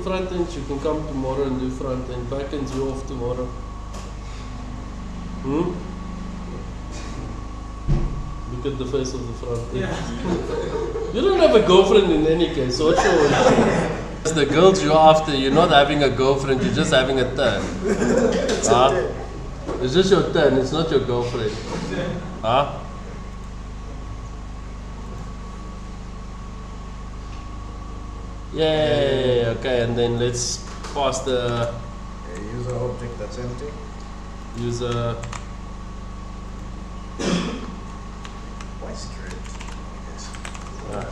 Front end, you can come tomorrow and do front end. Back end's you off tomorrow. Look at the face of the front end. Yeah. You don't have a girlfriend in any case, so what's your It's the girls you're after, you're not having a girlfriend, you're just having a turn. It's just your turn, it's not your girlfriend. Huh? Yay, okay, and then let's pass the user object that's empty. User. Why straight?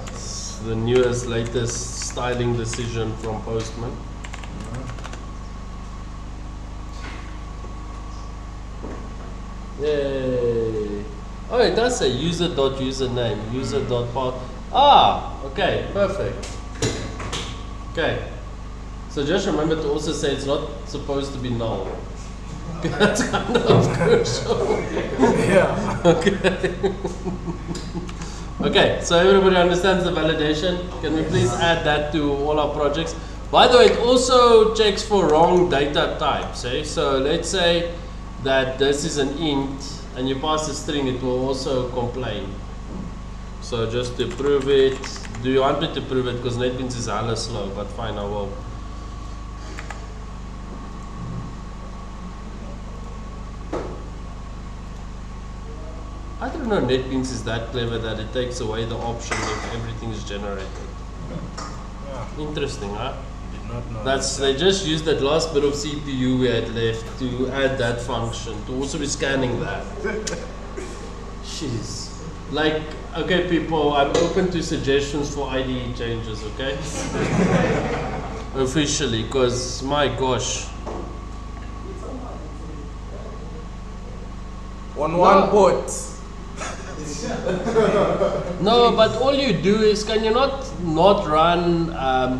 It's the newest, latest styling decision from Postman. Yay! Oh, it does say user.username, user.path. Ah, okay, perfect. Okay, so just remember to also say it's not supposed to be null. That's kind of crucial. Yeah. Okay. Okay, so everybody understands the validation. Can we please add that to all our projects? By the way, it also checks for wrong data types. Eh? So let's say that this is an int and you pass a string, it will also complain. So just to prove it, do you want me to prove it? Because NetBeans is hella slow, but fine, I will. I don't know, NetBeans is that clever that it takes away the option if everything is generated. Yeah. Interesting, huh? Did not know. They just used that last bit of CPU we had left to add that function, to also be scanning that. Jeez. Like, okay people, I'm open to suggestions for IDE changes, okay? Officially, because my gosh. On one port. No, but all you do is, can you not run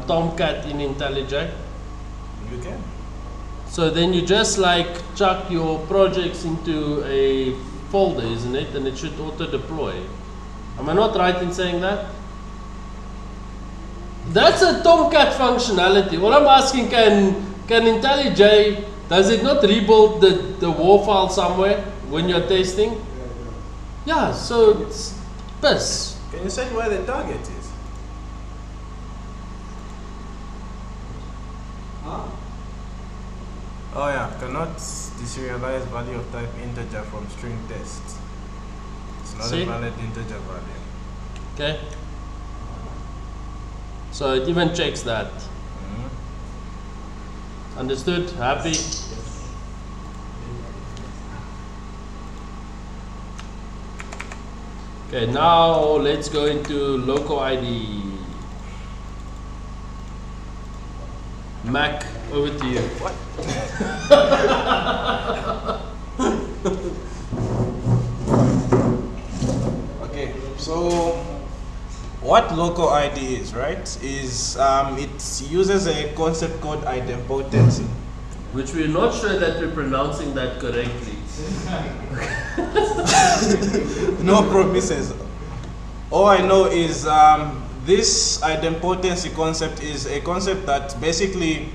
Tomcat in IntelliJ? You can. So then you just like chuck your projects into a folder, isn't it? And it should auto deploy. Am I not right in saying that? That's a Tomcat functionality. What I'm asking, can IntelliJ, does it not rebuild the WAR file somewhere when you're testing? Yeah, so it's piss. Can you say where the target is? Huh? Oh yeah, cannot deserialize value of type integer from string test. It's not See? a valid integer value. Okay. So it even checks that. Understood? Happy? Okay, now let's go into local ID. Mac, over to you. What? Okay, so what local ID is, right? Is it uses a concept called idempotency. Which we're not sure that we're pronouncing that correctly. No promises. All I know is this idempotency concept is a concept that basically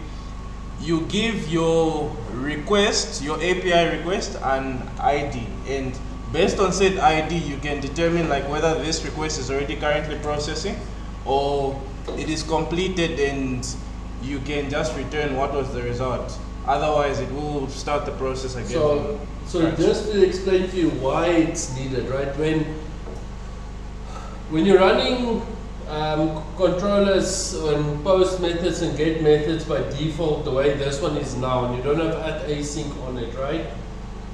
you give your request, your API request, an ID, and based on said ID, you can determine like whether this request is already currently processing or it is completed, and you can just return what was the result. Otherwise, it will start the process again. So just to explain to you why it's needed, right? When you're running controllers and post methods and get methods by default, the way this one is now, and you don't have add async on it, right?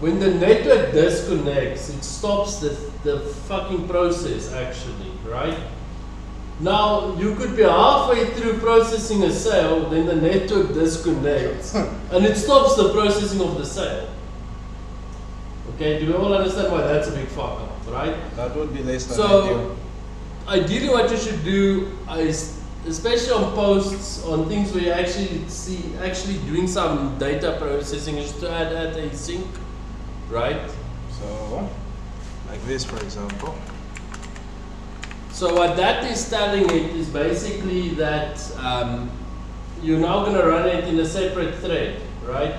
When the network disconnects, it stops the fucking process actually, right? Now, you could be halfway through processing a sale, then the network disconnects, and it stops the processing of the sale. Okay, do we all understand why that's a big fuck up, right? That would be less than So, ideal. ideally what you should do is, especially on posts, on things where you actually doing some data processing, is to add async, right? So, like this, for example. So what that is telling it is basically that you're now going to run it in a separate thread, right?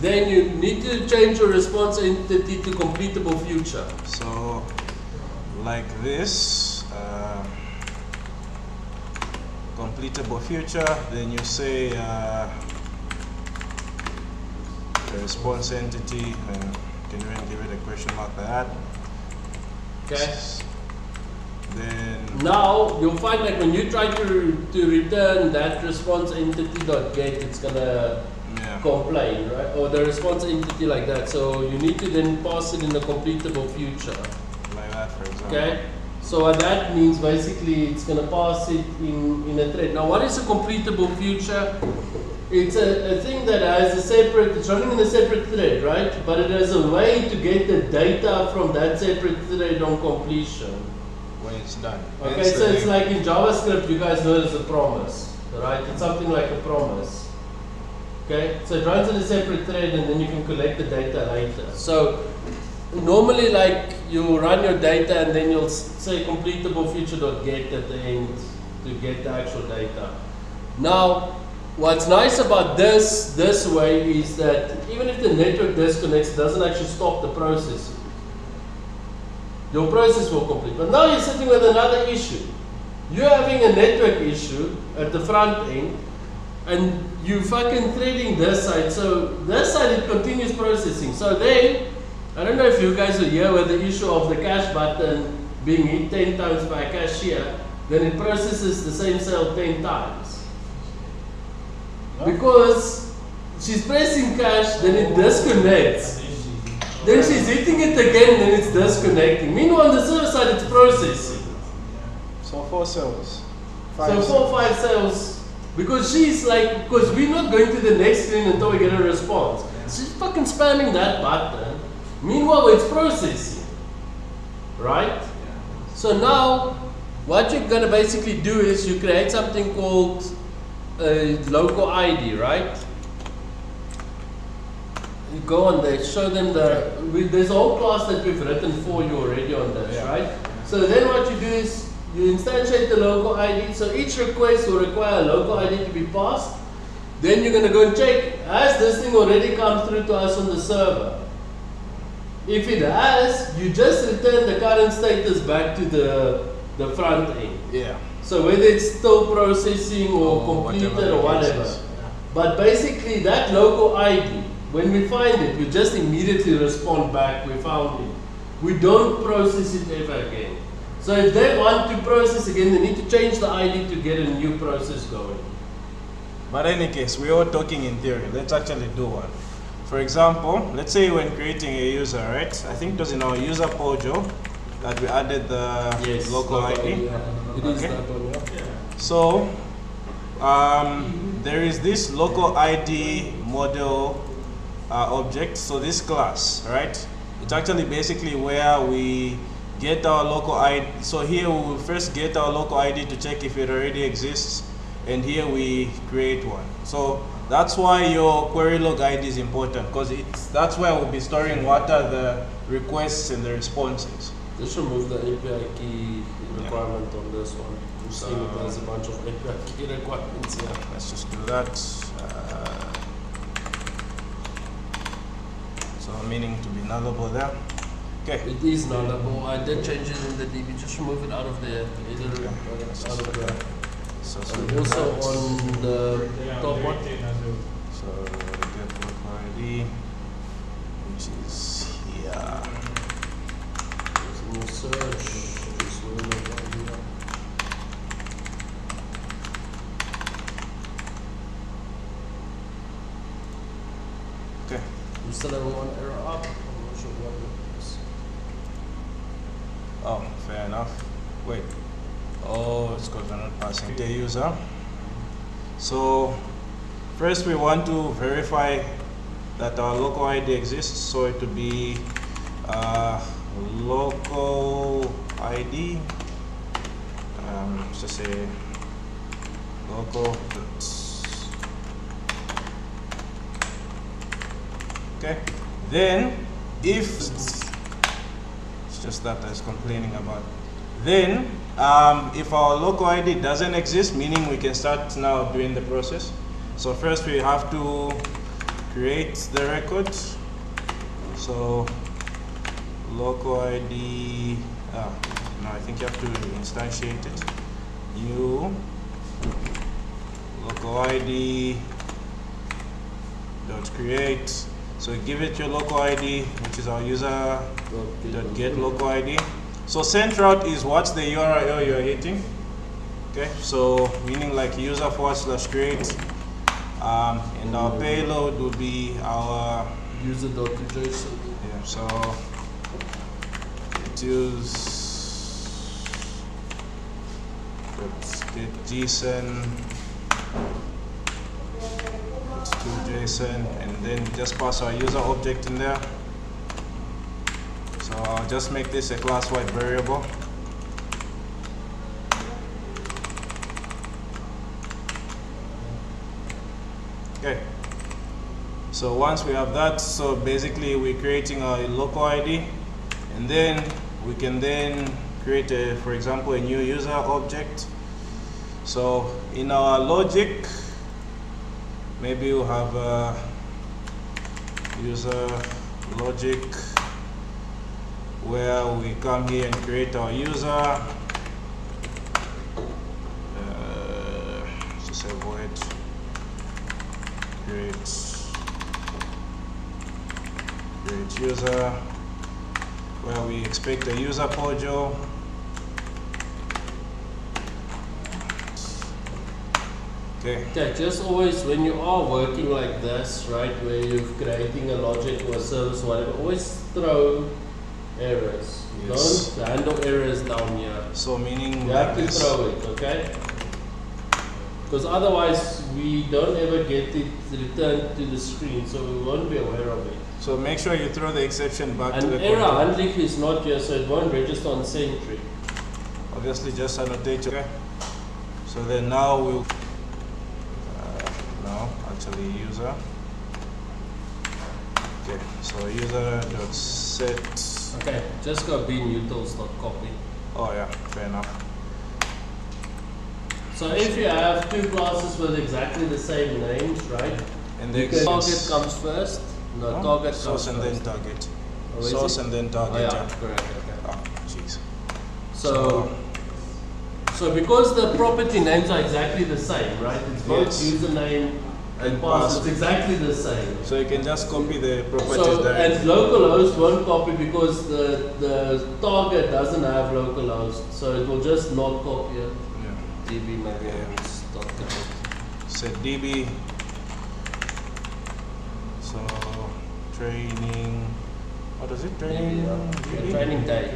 Then you need to change your response entity to completable future. So, like this, completable future, then you say the response entity, can you even give it a question mark like that? Okay. Then now you'll find like when you try to return that response entity.get, it's gonna complain, right? Or the response entity like that. So you need to then pass it in a completable future. Like that, for example. Okay. So what that means basically it's gonna pass it in a thread. Now what is a completable future? It's a thing that has a separate, it's running in a separate thread, right? But it has a way to get the data from that separate thread on completion. When it's done. Okay, so it's like in JavaScript, you guys know it as a promise, right? It's something like a promise. Okay, so it runs in a separate thread and then you can collect the data later. So normally like you run your data and then you'll say completable future.get at the end to get the actual data. Now, what's nice about this way is that even if the network disconnects, it doesn't actually stop the processing. Your process will complete. But now you're sitting with another issue. You're having a network issue at the front end and you fucking threading this side. So this side it continues processing. So then, I don't know if you guys are here with the issue of the cache button being hit 10 times by a cashier, then it processes the same cell 10 times. Because she's pressing cache, then it disconnects. Then she's hitting it again, then it's disconnecting. Meanwhile, on the server side, it's processing. So 4 cells. So 4 or 5 cells. Because she's like, because we're not going to the next screen until we get a response. She's fucking spamming that button. Meanwhile, it's processing. Right? So now, what you're going to basically do is you create something called a local ID, right? You go on there, show them there's a whole class that we've written for you already on this, right? So then what you do is you instantiate the local ID. So each request will require a local ID to be passed. Then you're going to go and check, has this thing already come through to us on the server? If it has, you just return the current status back to the front end. Yeah. So whether it's still processing or completed or whatever. But basically that local ID, when we find it, we just immediately respond back, we found it. We don't process it ever again. So if they want to process again, they need to change the ID to get a new process going. But in any case, we're all talking in theory. Let's actually do one. For example, let's say when creating a user, right? I think it was in our user pojo that we added the local ID. Yeah. It is that one, yeah. So there is this local ID model object. So this class, right? It's actually basically where we get our local ID. So here we will first get our local ID to check if it already exists, and here we create one. So that's why your query log ID is important, because that's where we'll be storing what are the requests and the responses. Just remove the API key requirement on this one. You're seeing it has a bunch of API key requirements here. Let's just do that. So meaning to be nullable there. Okay. It is nullable. I did change it in the DB. Just remove it out of the editor. Out of the. So And also on the top one. So get local ID, which is here. We'll search. This will look idea. Okay. We still have one error up. I'm not sure what it is. Oh, fair enough. Wait. Oh, it's because we're not passing the user. So first we want to verify that our local ID exists. So it would be local ID. Let's just say local. Okay. Then if it's just that I was complaining about. Then If our local ID doesn't exist, meaning we can start now doing the process. So first we have to create the record. So local ID, no, I think you have to instantiate it. New local ID dot create. So give it your local ID, which is our user dot get local ID. So send route is what's the URL you're hitting. Okay, so meaning like user / create, and our payload will be our user.json. Yeah, so use let's get JSON to JSON, and then just pass our user object in there. So I'll just make this a class-wide variable. Okay. So once we have that, so basically we're creating a local ID, and then we can then create a, for example, a new user object. So in our logic, maybe we'll have a user logic where we come here and create our user. Just say void create user, where we expect a user pojo. Okay. Okay, just always when you are working like this, right, where you're creating a logic or a service or whatever, always throw errors. Yes. Don't handle errors down here. So meaning You like have to this. throw it, okay? Because otherwise we don't ever get it returned to the screen, so we won't be aware of it. So make sure you throw the exception back to And the error control. handling is not here, so it won't register on Sentry. Obviously just annotate, okay? So then now we'll no, actually user. Okay, so user dot set. Okay, just go binutils.copy. Oh yeah, fair enough. So if you have two classes with exactly the same names, right? And The the target comes first. No, no? target Source comes and first. then target. Oh, is Source it? and then target. Oh, yeah, Yeah. correct. Okay. Oh, jeez. So because the property names are exactly the same, right? It's both Yes. username and And password. password. It's exactly the same. So you can just copy the properties So there. and localhost won't copy because the target doesn't have localhost, so it will just not copy it. Yeah. DB maybe Yeah. it's not correct. Set DB. So training. What is it? Training. DB? Training date.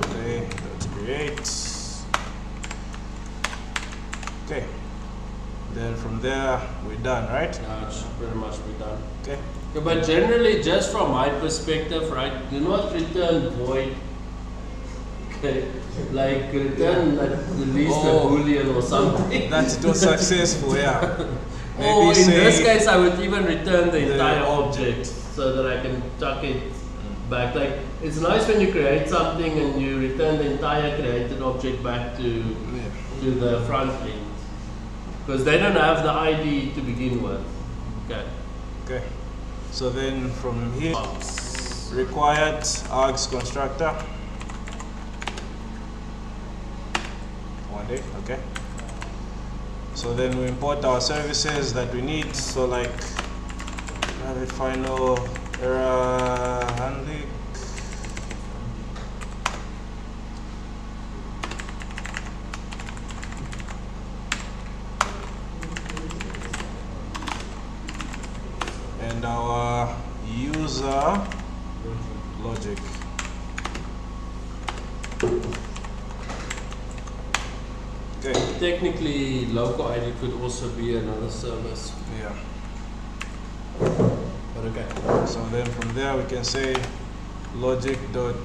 Okay, let's create. Okay. Then from there we're done, right? Yeah, it should pretty much be done. Okay. Okay, but generally, just from my perspective, right, do not return void. Okay, like return at least a boolean or something. That it was successful, yeah. Or in say this case, I would even return the the entire object so that I can chuck it back. Like it's nice when you create something and you return the entire created object back to the front end because they don't have the ID to begin with. Okay. Okay. So then from here, required args constructor. One day, okay. So then we import our services that we need. So like private final error handling. And our user logic. Okay. Technically, local ID could also be another service. Yeah. But okay. So then from there we can say logic dot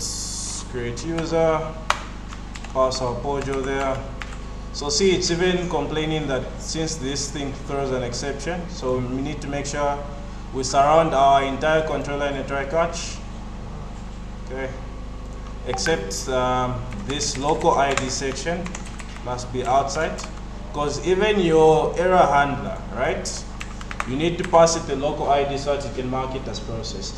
create user, pass our pojo there. So see, it's even complaining that since this thing throws an exception, so we need to make sure we surround our entire controller in a try catch. Okay. except this local ID section must be outside, because even your error handler, right? You need to pass it the local ID so that you can mark it as processed.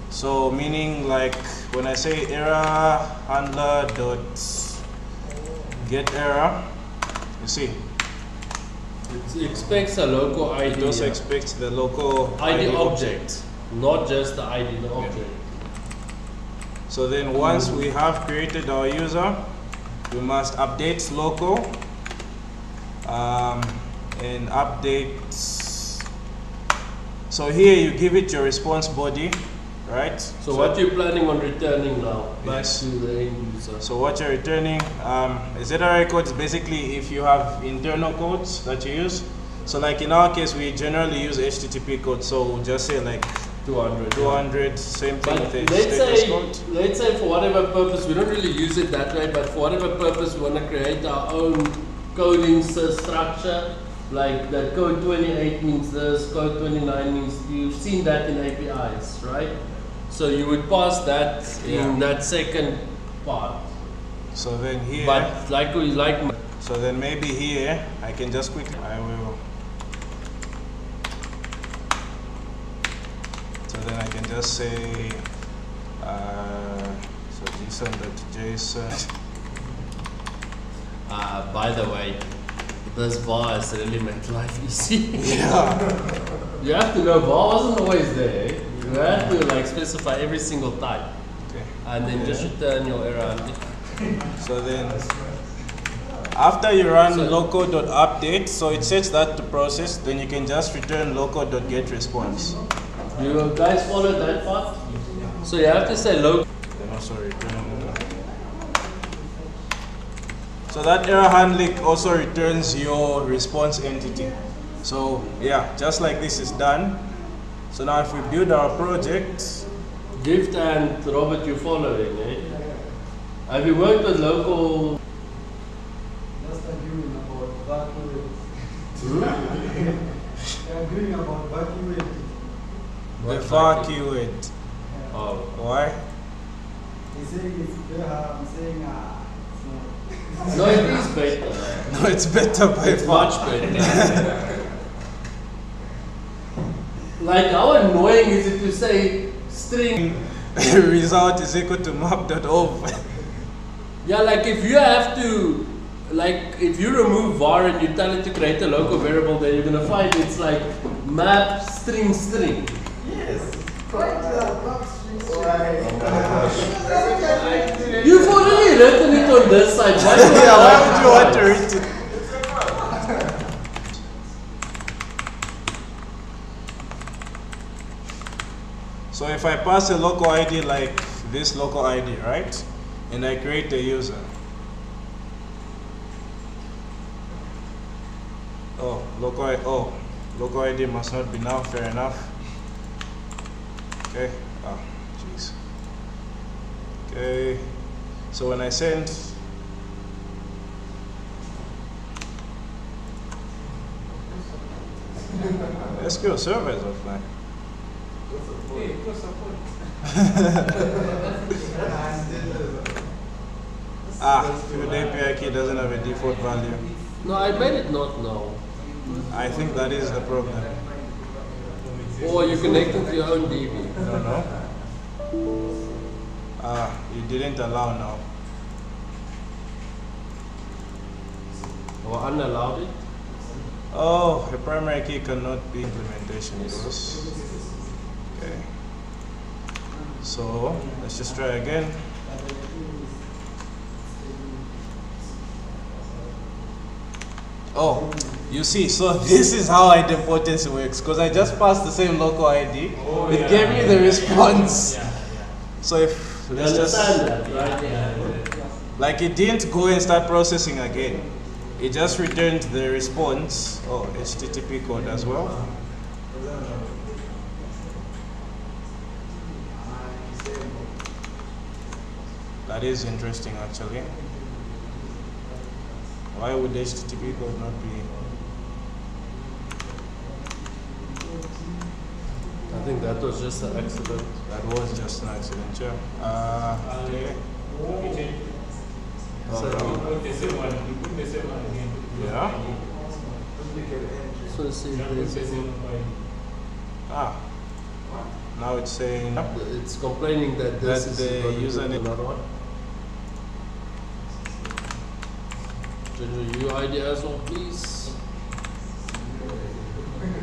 So meaning, like when I say error handler dot get error, you see, It expects a local ID. it also expects the local ID object, not just the ID, the object. So then once we have created our user, we must update local and update. So here you give it your response body, right? So what you're planning on returning now, back Yes. to the end user. So what you're returning, ZRI code is basically if you have internal codes that you use. So like in our case, we generally use HTTP code. So we'll just say like 200. 200, same thing But with the status code. let's say for whatever purpose, we don't really use it that way, but for whatever purpose we want to create our own coding structure, like that code 28 means this, code 29 means, you've seen that in APIs, right? So you would pass that in that second part. So then here, But so then maybe here, I can just quickly, I will. So then I can just say, so JSON.json. by the way, this var has really made life easy. Yeah. You have to know var wasn't always there. You have to like specify every single type. Okay. And then just return your error. So then, after you run So- local.update, so it sets that to process, then you can just return local.getResponse. Do you guys follow that part? So you have to say local. Then also return. So that error handling also returns your response entity. So yeah, just like this is done. So now if we build our project, Gift and Robert, you following, eh? Have you worked with local? Just arguing about vacuum. Hmm? Arguing about vacuum. the var keyword. Oh. Why? He's saying it's better. I'm saying it's not. No, it is better. No, it's better by It's far. much better. Like how annoying is it to say string? Result is equal to map.ov. Yeah, like if you have to, like if you remove var and you tell it to create a local variable, then you're gonna find it's like map string. Yes. Right. You've already written it on this side. Why do I Yeah, why have would to you want do to that? read it? So if I pass a local ID like this local ID, right? And I create a user. Local ID must not be now, fair enough. Okay, jeez. Okay, so when I send, SQL Server is offline. Field API key doesn't have a default value. No, I made it not now. I think that is the problem. Or you connect it to your own DB. No. You didn't allow now. Or unallowed it. Oh, the primary key cannot be implementation goes. Okay. So let's just try again. Oh, you see, so this is how idempotency works, because I just passed the same local ID. It gave me the response. So if You let's just understand that, right? like it didn't go and start processing again. It just returned the response. Oh, HTTP code as well. That is interesting actually. Why would HTTP code not be? I think that was just an accident. That was just an accident, yeah. Okay. So, Yeah. so see if there's any, Ah. Now it's saying it's complaining that this That is the not username- another one. General UID as well, please.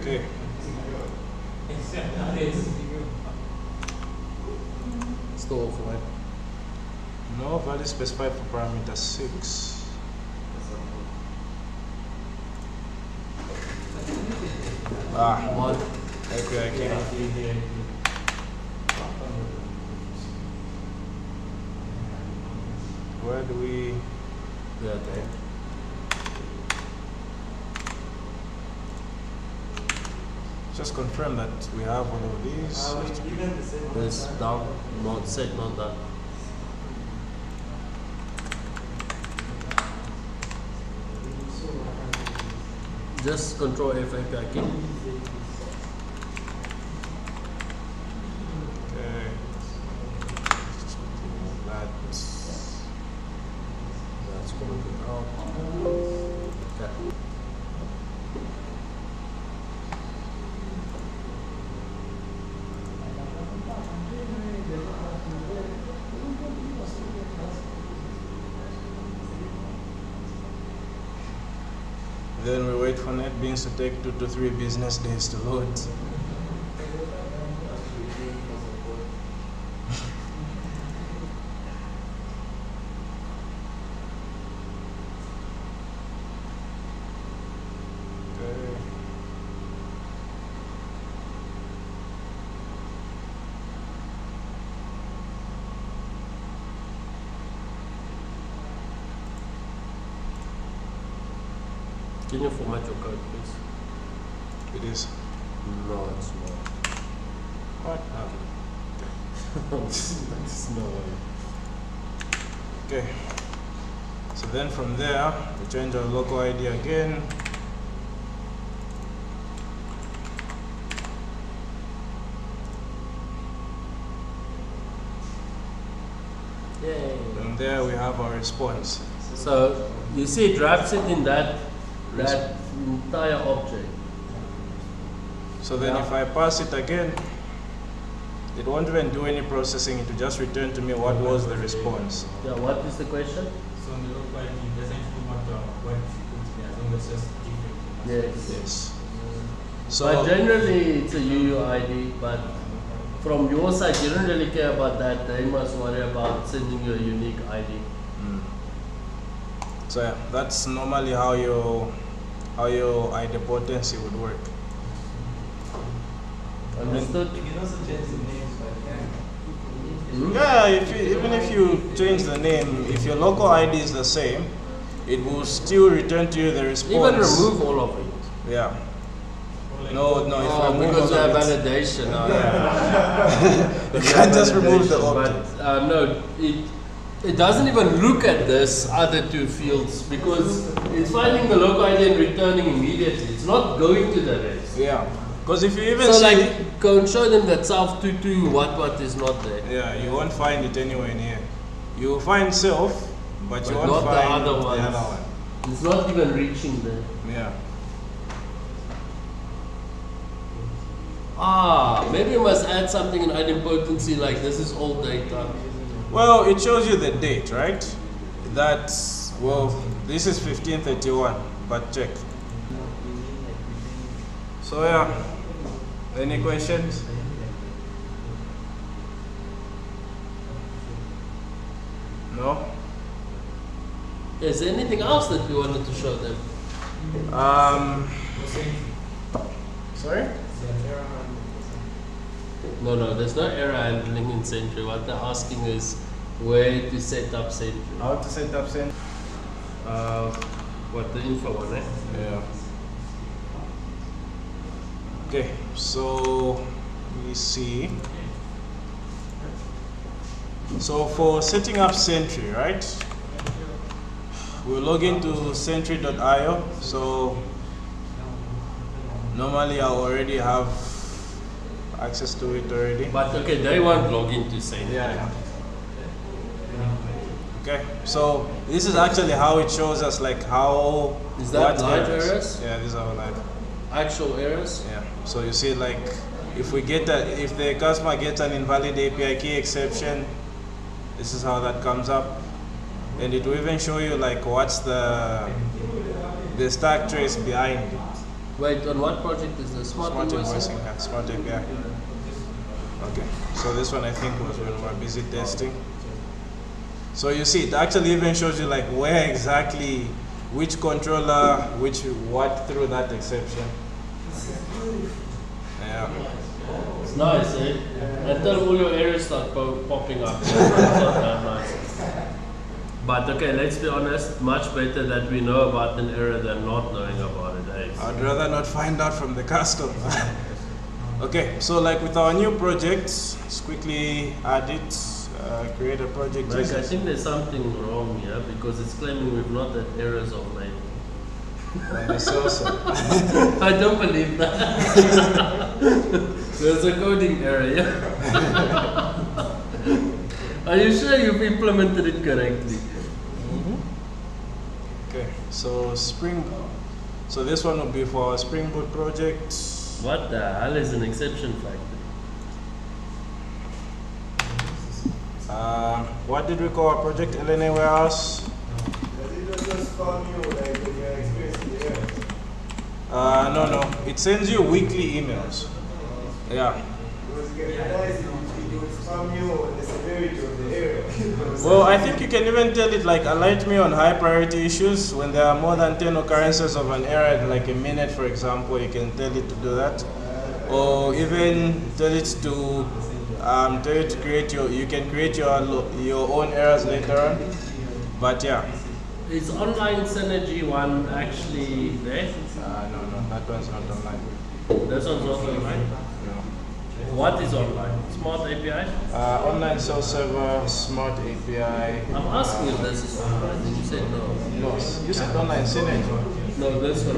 okay. Still offline. No value specified for parameter 6. Ah, One. okay. Where do we? Yeah, okay. Just confirm that we have all of these. This down, not set, not that. Just control F API key. Okay. That's That's going to out. Okay. Then we wait for NetBeans to take 2 to 3 business days to load. Okay. Can you format your code, please? It is. No, it's not. What? That's no way. Okay. So then from there, we change our local ID again. Yay. And there we have our response. So you see it wraps it in that entire object. So then Yeah. if I pass it again, it won't even do any processing. It will just return to me what was the response. Yeah, what is the question? So on the local ID, it doesn't really matter what you put there, as long as it's just different. Yes. Yes. But So generally it's a UUID, but from your side you don't really care about that. They must worry about sending you a unique ID. so yeah, that's normally how your idempotency would work. Understood? You can also change the names by Hmm? Yeah, even if you change the name, if your local ID is the same, it will still return to you the response. Even remove all of it. Yeah. Or like No, no. If Oh, you remove because all they of have it, validation. you can't just remove the Validation, object. But no, it doesn't even look at this other two fields because it's finding the local ID and returning immediately. It's not going to the rest. Yeah. Because if you even So see, like, go and show them that self 22 what is not there. yeah, you won't find it anywhere near. You will find self, but you But won't not the find other ones. the other one. It's not even reaching there. Yeah. Ah, maybe you must add something in idempotency like this is all data. Well, it shows you the date, right? That's, well, this is 1531, but check. So yeah, any questions? No? Is there anything else that you wanted to show them? Sorry? No, there's no error handling in Sentry. What they're asking is where to set up Sentry. How to set up Sentry? What the info one, eh? Yeah. Okay, so let me see. So for setting up Sentry, right? We'll log into sentry.io. So normally I already have access to it already. But okay, they won't log into Sentry. Yeah. Okay, so this is actually how it shows us like how. Is that what live errors? Yeah, these are live. Actual errors? Yeah. So you see, like, if the customer gets an invalid API key exception, this is how that comes up, and it will even show you like what's the stack trace behind it. Wait, on what project is this? Smart invoicing? Yeah, Smart API. Okay, so this one I think was when we were busy testing. So you see, it actually even shows you like where exactly, which controller, what threw that exception. Yeah. It's nice, eh? Until all your errors start popping up. It's not that nice. But okay, let's be honest, much better that we know about an error than not knowing about it, eh? I'd rather not find out from the customer. Okay, so like with our new project, let's quickly add it, create a project. Like, I think there's something wrong here because it's claiming we've not had errors of late. That's also. I don't believe that. There's a coding error, yeah? Are you sure you've implemented it correctly? Okay, so so this one will be for our Spring Boot project. What the hell is an exception factory? What did we call our project? LNA warehouse? Does it also spam you like when you're experiencing the error? No. It sends you weekly emails. Yeah. Because you can realize it will spam you on the severity of the error. Well, I think you can even tell it like alert me on high priority issues when there are more than 10 occurrences of an error in like a minute, for example. You can tell it to do that, or even tell it to create you can create your own errors later on. But yeah. Is online synergy one actually there? No, that one's not online. This one's not online. No. What is online? Smart API? Online self server, Smart API. I'm asking if this is online, and you said no. No, you said online synergy. No, this one.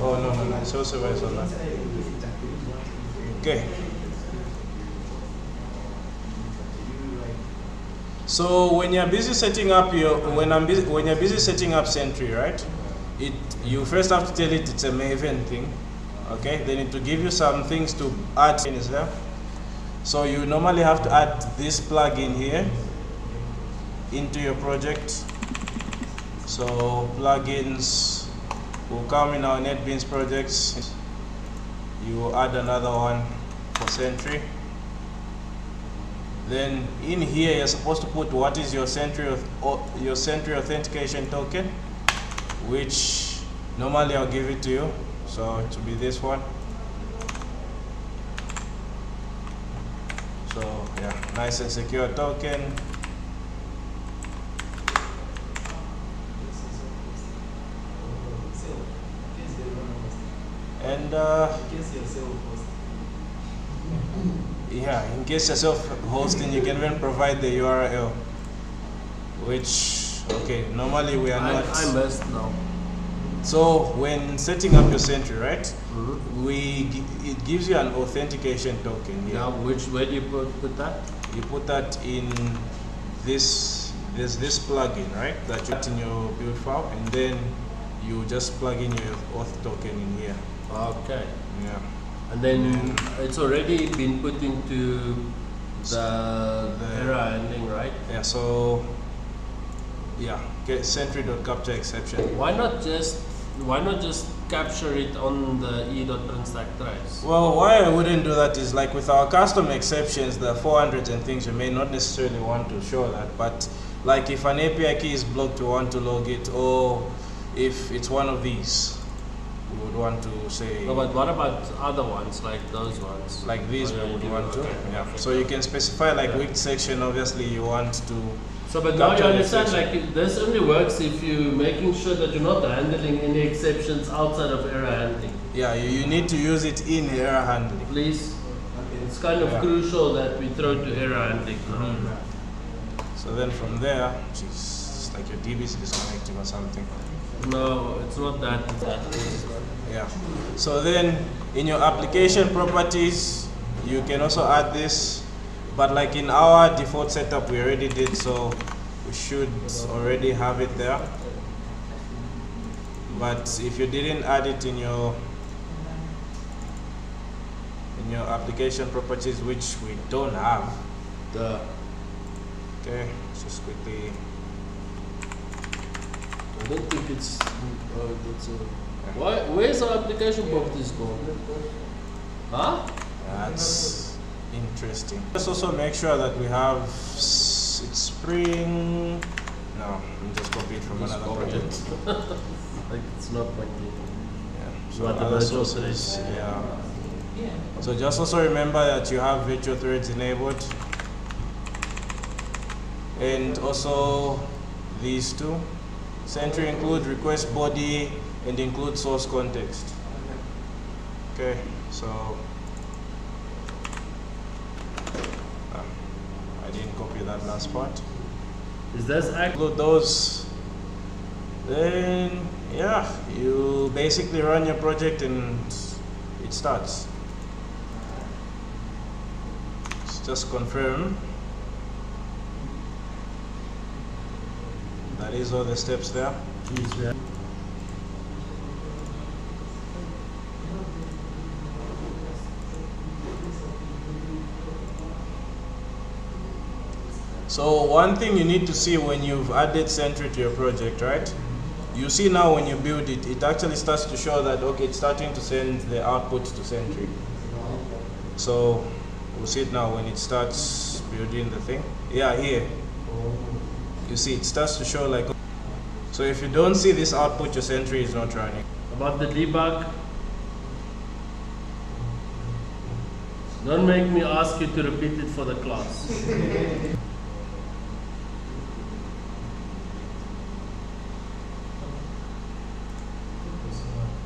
Oh no, self server is online. Okay. So when you're busy setting up when you're busy setting up Sentry, right? You first have to tell it it's a Maven thing. Okay, they need to give you some things to add in there. So you normally have to add this plugin here into your project. So plugins will come in our NetBeans projects. You add another one for Sentry. Then in here you're supposed to put what is your Sentry authentication token, which normally I'll give it to you. So it will be this one. So yeah, nice and secure token. And yeah, in case you're self-hosting, you can even provide the URL, which, okay, normally we are not. I must now. So when setting up your Sentry, right, it gives you an authentication token here. Now, where do you put that? You put that in this plugin, right, that you put in your build file, and then you just plug in your auth token in here. Okay. Yeah. And then it's already been put into the error handling, right? Yeah, so yeah, get Sentry.capture exception. Why not just capture it on the e.printStackTrace? Well, why I wouldn't do that is like with our custom exceptions, the 400s and things, you may not necessarily want to show that, but like if an API key is blocked, we want to log it, or if it's one of these, we would want to say. No, but what about other ones, like those ones? Like these, yeah, we would you want to. okay. Yeah. So you can specify like which section, obviously, you want to. So, but now you capture the understand, exception. like this only works if you're making sure that you're not handling any exceptions outside of error handling. Yeah, you need to use it in error handling. Please, it's kind of Yeah. crucial that we throw to error handling now. So then from there, geez, it's like your DB is disconnecting or something. No, it's not that. Yeah. So then in your application properties, you can also add this, but like in our default setup, we already did. So we should already have it there. But if you didn't add it in your application properties, which we don't have, okay, let's just quickly. I don't think it's. That's why? Where's our application properties gone? Huh? That's interesting. Let's also make sure that we have it's spring. No, I'm just copy it from another project. Like it's not pointing. Yeah. So What other about sources, yeah. So just also remember that you have virtual threads enabled, and also these two. Sentry include request body and include source context. Okay, so I didn't copy that last part. Is this Include those. Then yeah, you basically run your project and it starts. Let's just confirm that is all the steps there. So one thing you need to see when you've added Sentry to your project, right? You see now when you build it, it actually starts to show that, okay, it's starting to send the output to Sentry. So we'll see it now when it starts building the thing. Yeah, here. You see, it starts to show like, so if you don't see this output, your Sentry is not running. About the debug, don't make me ask you to repeat it for the class.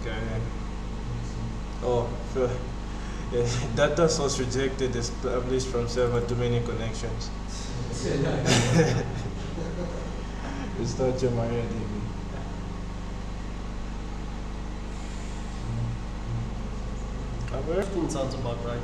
Okay. Oh, data source rejected, established from server, too many connections. Restart your MariaDB. Cover? 15 sounds about right.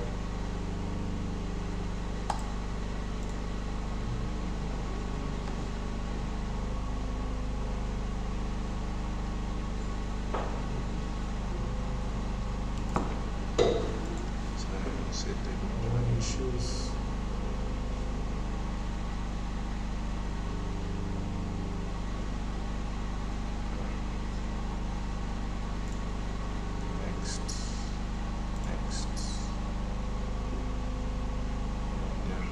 Issues. Next. Yeah.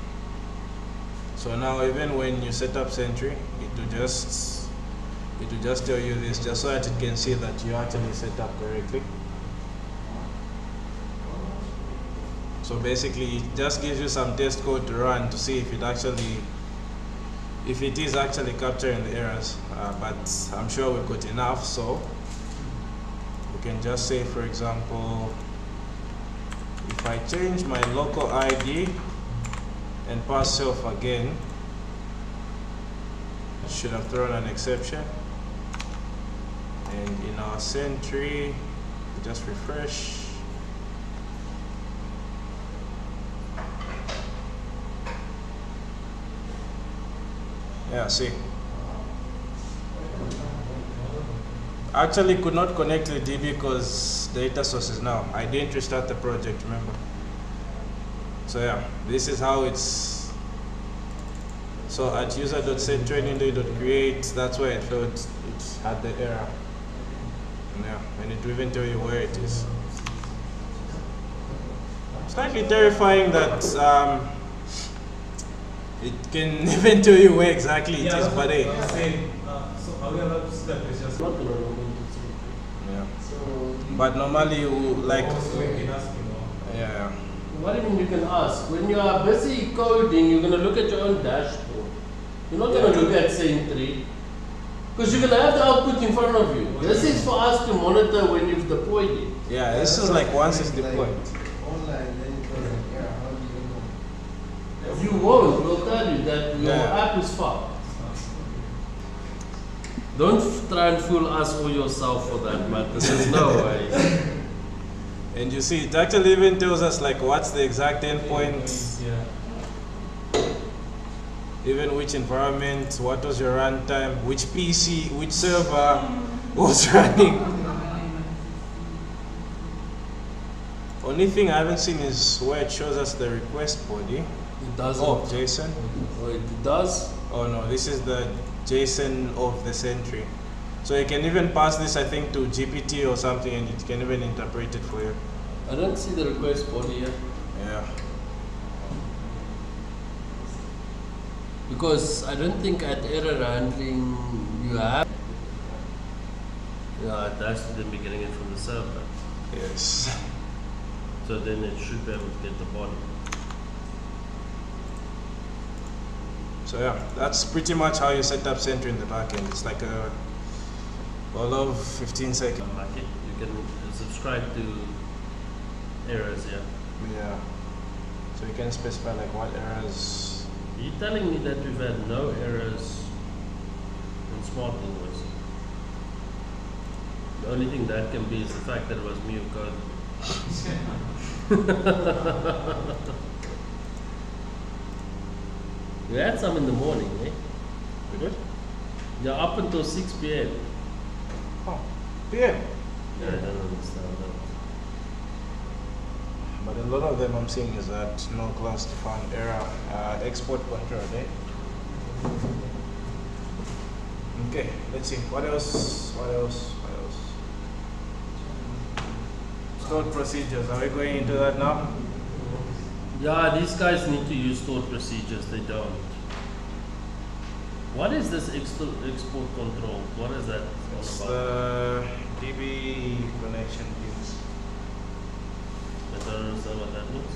So now even when you set up Sentry, it will just tell you this, just so that it can see that you actually set up correctly. So basically, it just gives you some test code to run to see if it is actually capturing the errors. But I'm sure we've got enough, so we can just say, for example, if I change my local ID and pass self again, it should have thrown an exception. And in our Sentry, just refresh. Yeah, see. Actually could not connect to the DB because data sources now. I didn't restart the project, remember? So yeah, this is how it's. So at user.setTrainingDay.create, that's where it felt it had the error. Yeah, and it will even tell you where it is. Slightly terrifying that it can even tell you where exactly it is, but hey. So are we allowed to see that it's just Not gonna remember. Yeah. So, But normally you like. also we can ask, Yeah. What do you mean you can ask? When you are busy coding, you're gonna look at your own dashboard. You're not gonna look at Sentry. Because you're gonna have the output in front of you. This is for us to monitor when you've deployed it. Yeah, this is like once it's deployed. online, then it doesn't care. How do you know? You won't. We'll tell you that your Yeah. app is fucked. Don't try and fool us or yourself for that matter. There's no way. And you see, it actually even tells us like what's the exact endpoint. Yeah. even which environment, what was your runtime, which PC, which server was running. Only thing I haven't seen is where it shows us the request body. It doesn't. Oh, JSON. Oh, it does? Oh no, this is the JSON of the Sentry. So you can even pass this, I think, to GPT or something, and it can even interpret it for you. I don't see the request body here. Yeah. Because I don't think at error handling you have. Yeah, it has to then be getting it from the server. Yes. So then it should be able to get the body. So yeah, that's pretty much how you set up Sentry in the backend. It's like a all of 15 seconds. Like it, you can subscribe to errors, yeah. Yeah. So you can specify like what errors. Are you telling me that we've had no errors in Smart Invoice? The only thing that can be is the fact that it was me who coded. We had some in the morning, eh? We did? Yeah, up until 6 p.m. Oh, PM. Yeah, I don't understand that. But a lot of them I'm seeing is that no class to found error. Export control, eh? Okay, let's see. What else? What else? What else? Stored procedures. Are we going into that now? Yeah, these guys need to use stored procedures, they don't. What is this export control? What is that It's all about? the DB connection views. I don't understand what that means.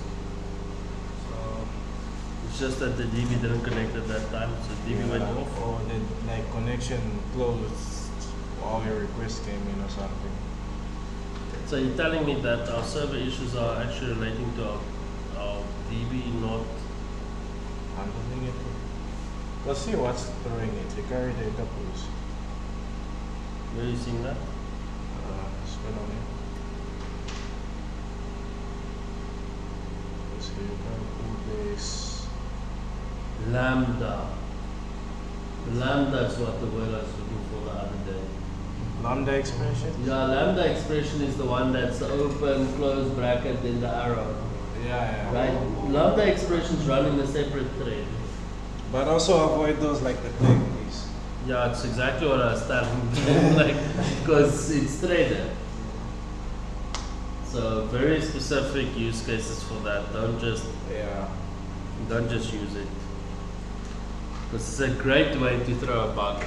So It's just that the DB didn't connect at that time, so DB went off. or the like connection closed while your request came in or something. So you're telling me that our server issues are actually relating to our DB not. Handling it. Let's see what's throwing it. Recovery data pools. Where are you seeing that? Spin on it. Let's see, recovery pool base. Lambda. Lambda is what the word I was looking for the other day. Lambda expression? Yeah, lambda expression is the one that's the open, close bracket, then the arrow. Yeah. Right? Lambda expressions run in a separate thread. But also avoid those like the tag keys. Yeah, it's exactly what I was telling them, like, because it's threaded. So very specific use cases for that. Don't just use it. Because it's a great way to throw a bug.